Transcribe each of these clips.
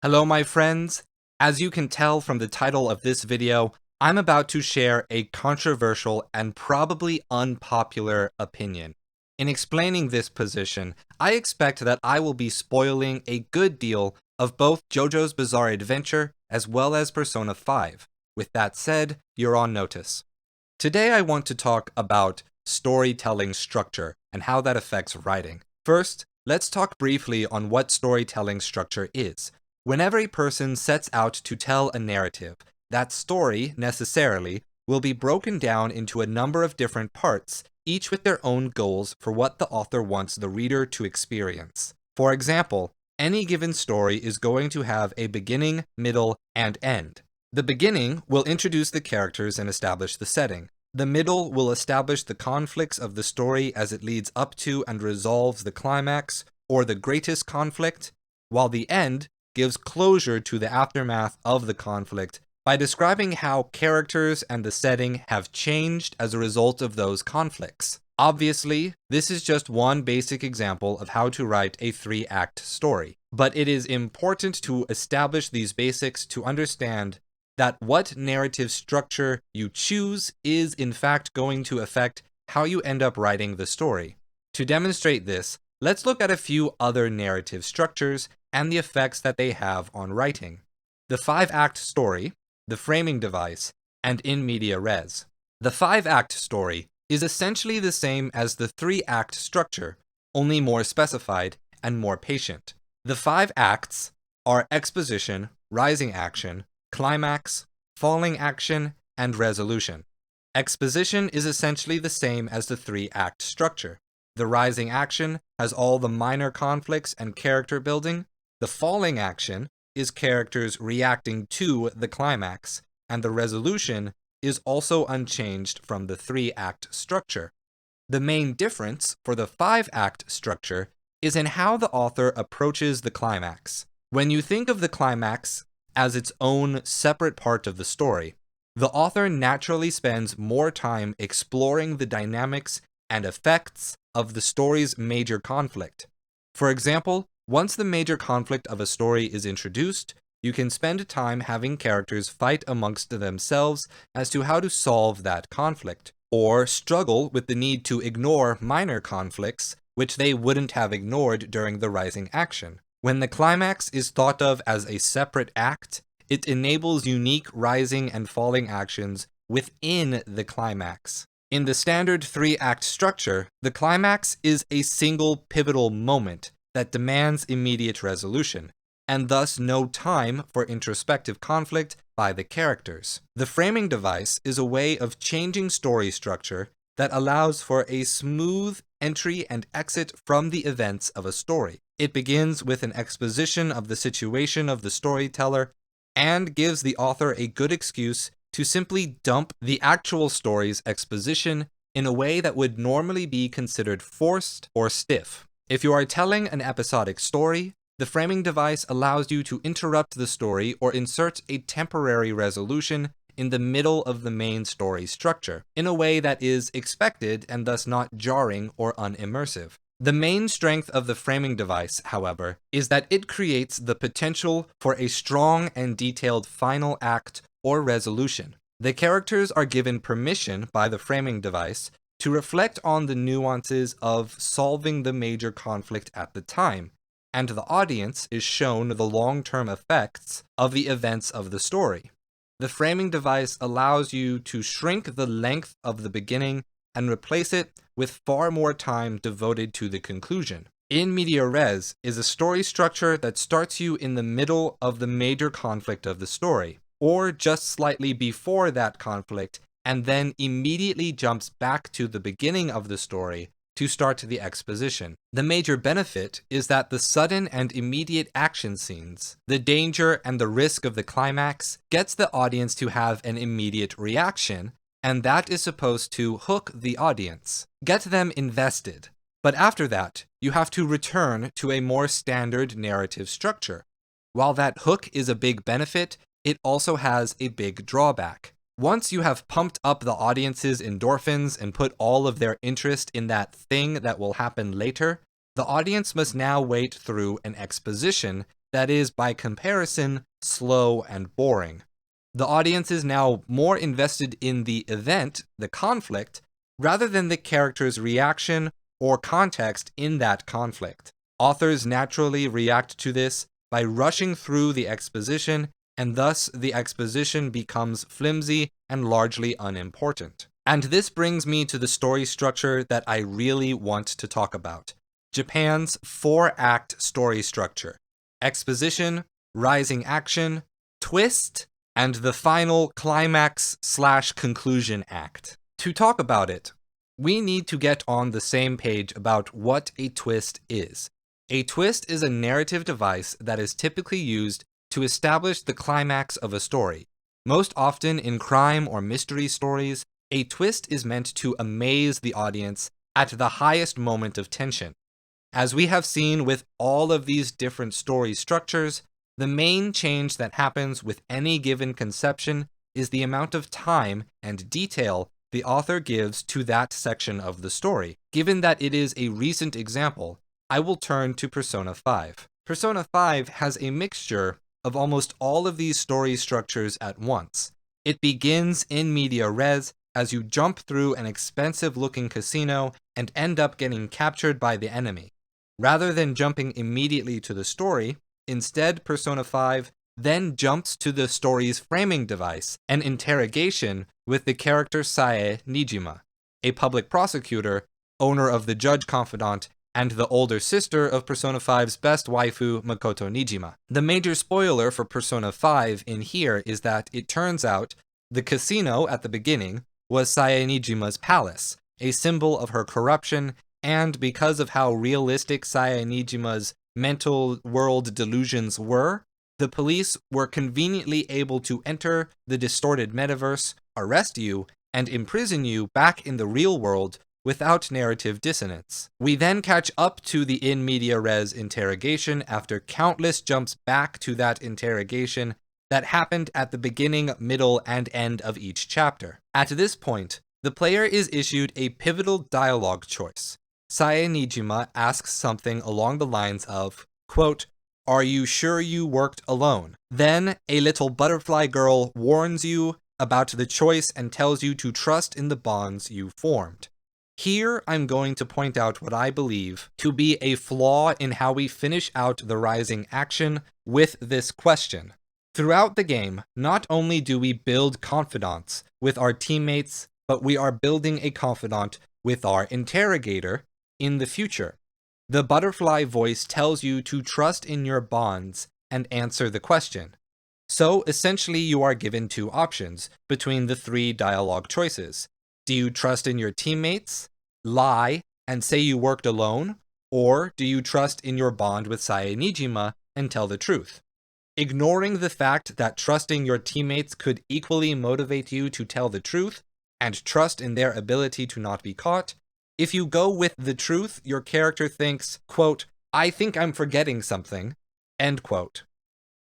Hello, my friends. As you can tell from the title of this video, I'm about to share a controversial and probably unpopular opinion. In explaining this position, I expect that I will be spoiling a good deal of both JoJo's Bizarre Adventure as well as Persona 5. With that said, you're on notice. Today I want to talk about storytelling structure and how that affects writing. First, let's talk briefly on what storytelling structure is. Whenever a person sets out to tell a narrative, that story, necessarily, will be broken down into a number of different parts, each with their own goals for what the author wants the reader to experience. For example, any given story is going to have a beginning, middle, and end. The beginning will introduce the characters and establish the setting. The middle will establish the conflicts of the story as it leads up to and resolves the climax, or the greatest conflict, while the end gives closure to the aftermath of the conflict by describing how characters and the setting have changed as a result of those conflicts. Obviously, this is just one basic example of how to write a 3-act story, but it is important to establish these basics to understand that what narrative structure you choose is in fact going to affect how you end up writing the story. To demonstrate this, let's look at a few other narrative structures and the effects that they have on writing. The 5-act story, the framing device, and in media res. The 5-act story is essentially the same as the 3-act structure, only more specified and more patient. The 5 acts are exposition, rising action, climax, falling action, and resolution. Exposition is essentially the same as the 3-act structure. The rising action has all the minor conflicts and character building. The falling action is characters reacting to the climax, and the resolution is also unchanged from the 3-act structure. The main difference for the 5-act structure is in how the author approaches the climax. When you think of the climax as its own separate part of the story, the author naturally spends more time exploring the dynamics and effects of the story's major conflict. For example, once the major conflict of a story is introduced, you can spend time having characters fight amongst themselves as to how to solve that conflict, or struggle with the need to ignore minor conflicts, which they wouldn't have ignored during the rising action. When the climax is thought of as a separate act, it enables unique rising and falling actions within the climax. In the standard 3-act structure, the climax is a single pivotal moment that demands immediate resolution, and thus no time for introspective conflict by the characters. The framing device is a way of changing story structure that allows for a smooth entry and exit from the events of a story. It begins with an exposition of the situation of the storyteller and gives the author a good excuse to simply dump the actual story's exposition in a way that would normally be considered forced or stiff. If you are telling an episodic story, the framing device allows you to interrupt the story or insert a temporary resolution in the middle of the main story structure, in a way that is expected and thus not jarring or unimmersive. The main strength of the framing device, however, is that it creates the potential for a strong and detailed final act or resolution. The characters are given permission by the framing device to reflect on the nuances of solving the major conflict at the time, and the audience is shown the long-term effects of the events of the story. The framing device allows you to shrink the length of the beginning and replace it with far more time devoted to the conclusion. In media res is a story structure that starts you in the middle of the major conflict of the story, or just slightly before that conflict, and then immediately jumps back to the beginning of the story to start the exposition. The major benefit is that the sudden and immediate action scenes, the danger and the risk of the climax, gets the audience to have an immediate reaction, and that is supposed to hook the audience, get them invested. But after that, you have to return to a more standard narrative structure. While that hook is a big benefit, it also has a big drawback. Once you have pumped up the audience's endorphins and put all of their interest in that thing that will happen later, the audience must now wait through an exposition that is, by comparison, slow and boring. The audience is now more invested in the event, the conflict, rather than the character's reaction or context in that conflict. Authors naturally react to this by rushing through the exposition, and thus the exposition becomes flimsy and largely unimportant. And this brings me to the story structure that I really want to talk about. Japan's 4-act story structure. Exposition, rising action, twist, and the final climax/conclusion act. To talk about it, we need to get on the same page about what a twist is. A twist is a narrative device that is typically used to establish the climax of a story. Most often in crime or mystery stories, a twist is meant to amaze the audience at the highest moment of tension. As we have seen with all of these different story structures, the main change that happens with any given conception is the amount of time and detail the author gives to that section of the story. Given that it is a recent example, I will turn to Persona 5. Persona 5 has a mixture of almost all of these story structures at once. It begins in media res as you jump through an expensive-looking casino and end up getting captured by the enemy. Rather than jumping immediately to the story, instead Persona 5 then jumps to the story's framing device, an interrogation with the character Sae Nijima, a public prosecutor, owner of the judge confidant, and the older sister of Persona 5's best waifu, Makoto Nijima. The major spoiler for Persona 5 in here is that it turns out the casino at the beginning was Sae Nijima's palace, a symbol of her corruption, and because of how realistic Sae Nijima's mental world delusions were, the police were conveniently able to enter the distorted metaverse, arrest you, and imprison you back in the real world without narrative dissonance. We then catch up to the in media res interrogation after countless jumps back to that interrogation that happened at the beginning, middle, and end of each chapter. At this point, the player is issued a pivotal dialogue choice. Sae Nijima asks something along the lines of, quote, "Are you sure you worked alone?" Then, a little butterfly girl warns you about the choice and tells you to trust in the bonds you formed. Here, I'm going to point out what I believe to be a flaw in how we finish out the rising action with this question. Throughout the game, not only do we build confidants with our teammates, but we are building a confidant with our interrogator in the future. The butterfly voice tells you to trust in your bonds and answer the question. So essentially you are given two options between the three dialogue choices. Do you trust in your teammates, lie, and say you worked alone? Or do you trust in your bond with Sae Nijima and tell the truth? Ignoring the fact that trusting your teammates could equally motivate you to tell the truth and trust in their ability to not be caught, if you go with the truth, your character thinks, quote, "I think I'm forgetting something," end quote.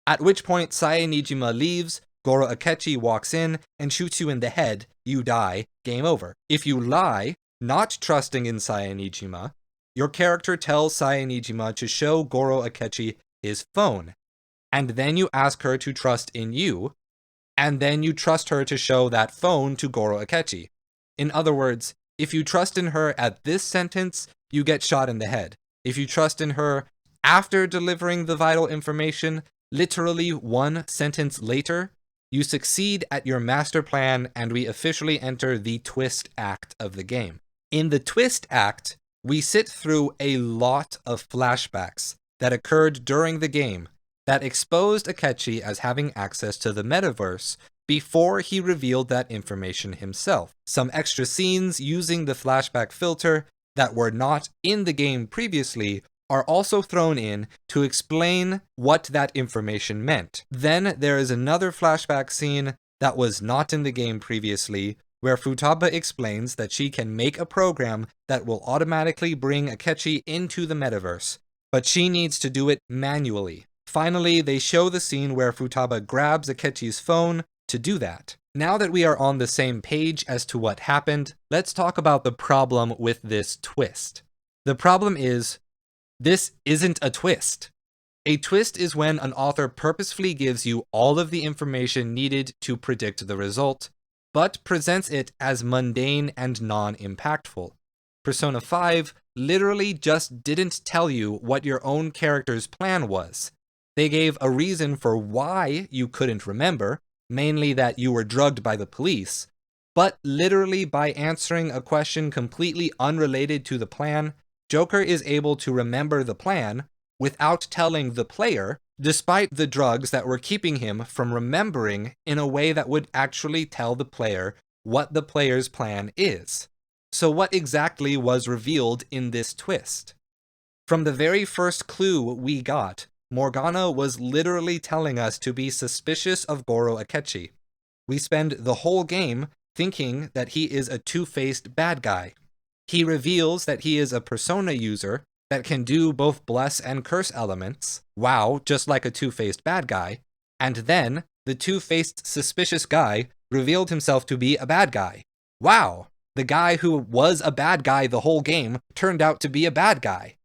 At which point Sae Nijima leaves, Goro Akechi walks in and shoots you in the head, you die, game over. If you lie, not trusting in Sae Nijima, your character tells Sae Nijima to show Goro Akechi his phone, and then you ask her to trust in you, and then you trust her to show that phone to Goro Akechi. In other words, if you trust in her at this sentence, you get shot in the head. If you trust in her after delivering the vital information, literally one sentence later, you succeed at your master plan and we officially enter the twist act of the game. In the twist act, we sit through a lot of flashbacks that occurred during the game that exposed Akechi as having access to the metaverse before he revealed that information himself. Some extra scenes using the flashback filter that were not in the game previously are also thrown in to explain what that information meant. Then there is another flashback scene that was not in the game previously, where Futaba explains that she can make a program that will automatically bring Akechi into the metaverse, but she needs to do it manually. Finally, they show the scene where Futaba grabs Akechi's phone to do that. Now that we are on the same page as to what happened, let's talk about the problem with this twist. The problem is, this isn't a twist. A twist is when an author purposefully gives you all of the information needed to predict the result, but presents it as mundane and non-impactful. Persona 5 literally just didn't tell you what your own character's plan was. They gave a reason for why you couldn't remember, mainly that you were drugged by the police, but literally by answering a question completely unrelated to the plan, Joker is able to remember the plan without telling the player, despite the drugs that were keeping him from remembering in a way that would actually tell the player what the player's plan is. So what exactly was revealed in this twist? From the very first clue we got, Morgana was literally telling us to be suspicious of Goro Akechi. We spend the whole game thinking that he is a two-faced bad guy. He reveals that he is a persona user that can do both bless and curse elements, wow, just like a two-faced bad guy, and then the two-faced suspicious guy revealed himself to be a bad guy. Wow, the guy who was a bad guy the whole game turned out to be a bad guy.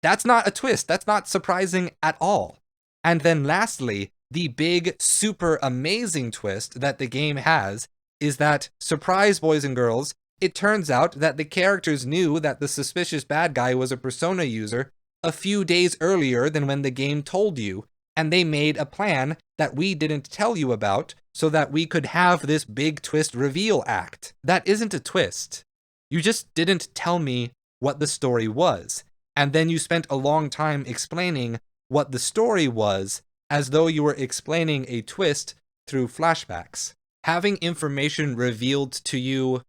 That's not a twist, that's not surprising at all. And then lastly, the big, super amazing twist that the game has is that, surprise boys and girls, it turns out that the characters knew that the suspicious bad guy was a persona user a few days earlier than when the game told you, and they made a plan that we didn't tell you about so that we could have this big twist reveal act. That isn't a twist. You just didn't tell me what the story was, and then you spent a long time explaining what the story was as though you were explaining a twist through flashbacks. Having information revealed to you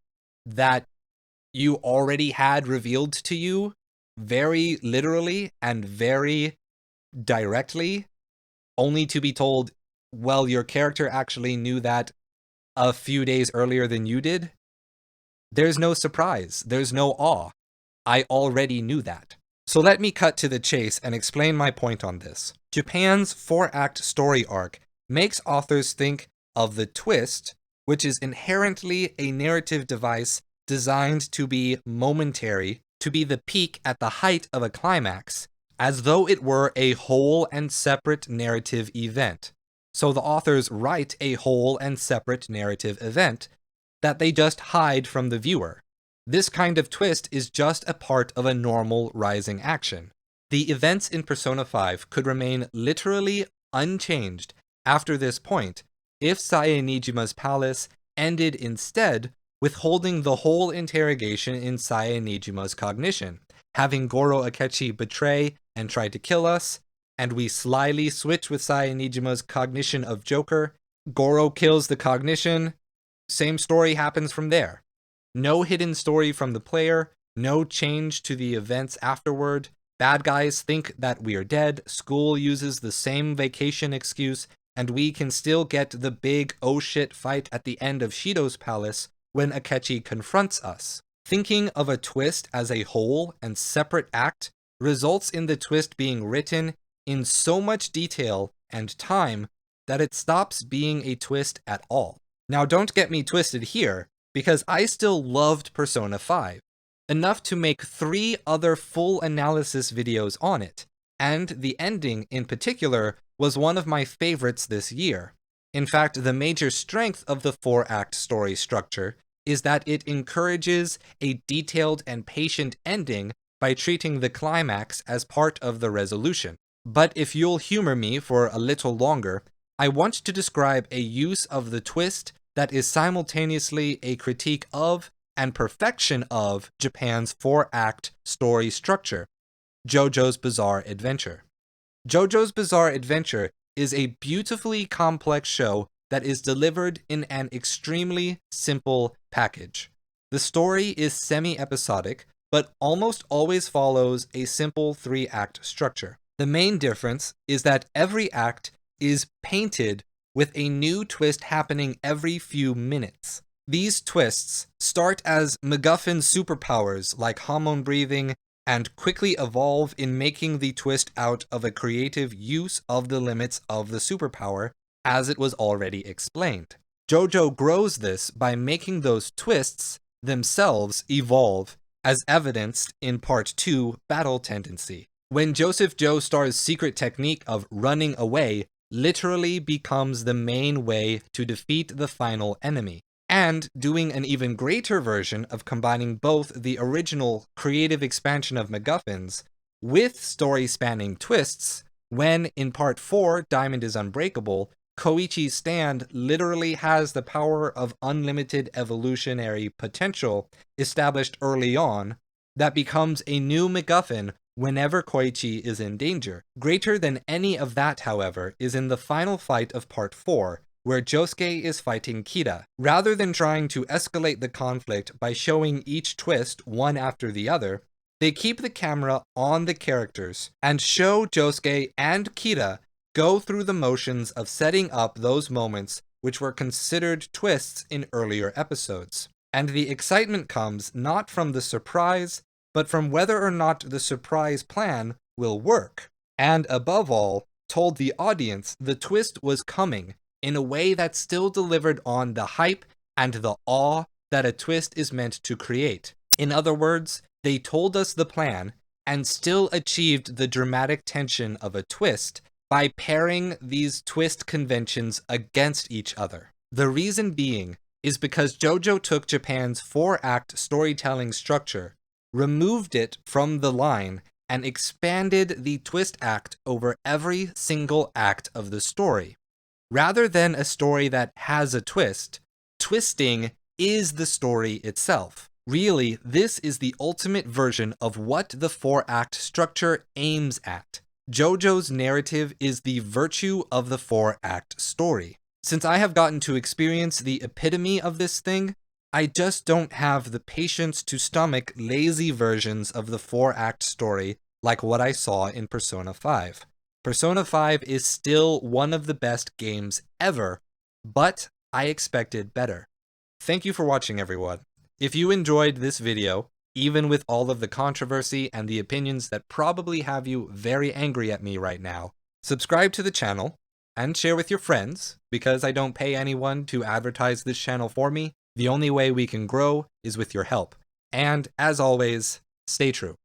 that you already had revealed to you very literally and very directly, only to be told, well, your character actually knew that a few days earlier than you did. There's no surprise. There's no awe. I already knew that. So let me cut to the chase and explain my point on this. Japan's 4-act story arc makes authors think of the twist, which is inherently a narrative device designed to be momentary, to be the peak at the height of a climax, as though it were a whole and separate narrative event. So the authors write a whole and separate narrative event that they just hide from the viewer. This kind of twist is just a part of a normal rising action. The events in Persona 5 could remain literally unchanged after this point if Sae Nijima's palace ended instead with holding the whole interrogation in Sae Nijima's cognition, having Goro Akechi betray and try to kill us, and we slyly switch with Sae Nijima's cognition of Joker, Goro kills the cognition, same story happens from there. No hidden story from the player, no change to the events afterward, bad guys think that we're dead, school uses the same vacation excuse, and we can still get the big oh shit fight at the end of Shido's palace when Akechi confronts us. Thinking of a twist as a whole and separate act results in the twist being written in so much detail and time that it stops being a twist at all. Now don't get me twisted here, because I still loved Persona 5, enough to make 3 other full analysis videos on it, and the ending in particular was one of my favorites this year. In fact, the major strength of the 4-act story structure is that it encourages a detailed and patient ending by treating the climax as part of the resolution. But if you'll humor me for a little longer, I want to describe a use of the twist that is simultaneously a critique of and perfection of Japan's 4-act story structure, JoJo's Bizarre Adventure. JoJo's Bizarre Adventure is a beautifully complex show that is delivered in an extremely simple package. The story is semi-episodic, but almost always follows a simple 3-act structure. The main difference is that every act is painted with a new twist happening every few minutes. These twists start as MacGuffin superpowers like hormone breathing and quickly evolve in making the twist out of a creative use of the limits of the superpower, as it was already explained. JoJo grows this by making those twists themselves evolve, as evidenced in Part 2, Battle Tendency. when Joseph Joestar's secret technique of running away literally becomes the main way to defeat the final enemy, and doing an even greater version of combining both the original creative expansion of MacGuffins with story-spanning twists, when in Part 4, Diamond is Unbreakable, Koichi's stand literally has the power of unlimited evolutionary potential established early on that becomes a new MacGuffin whenever Koichi is in danger. Greater than any of that, however, is in the final fight of Part 4, where Josuke is fighting Kira. Rather than trying to escalate the conflict by showing each twist one after the other, they keep the camera on the characters and show Josuke and Kira go through the motions of setting up those moments which were considered twists in earlier episodes. And the excitement comes not from the surprise, but from whether or not the surprise plan will work. And above all, told the audience the twist was coming in a way that still delivered on the hype and the awe that a twist is meant to create. In other words, they told us the plan and still achieved the dramatic tension of a twist by pairing these twist conventions against each other. The reason being is because JoJo took Japan's 4-act storytelling structure, removed it from the line, and expanded the twist act over every single act of the story. Rather than a story that has a twist, twisting is the story itself. Really, this is the ultimate version of what the 4-act structure aims at. JoJo's narrative is the virtue of the 4-act story. Since I have gotten to experience the epitome of this thing, I just don't have the patience to stomach lazy versions of the 4-act story like what I saw in Persona 5. Persona 5 is still one of the best games ever, but I expected better. Thank you for watching, everyone. If you enjoyed this video, even with all of the controversy and the opinions that probably have you very angry at me right now, subscribe to the channel and share with your friends, because I don't pay anyone to advertise this channel for me. The only way we can grow is with your help. And as always, stay true.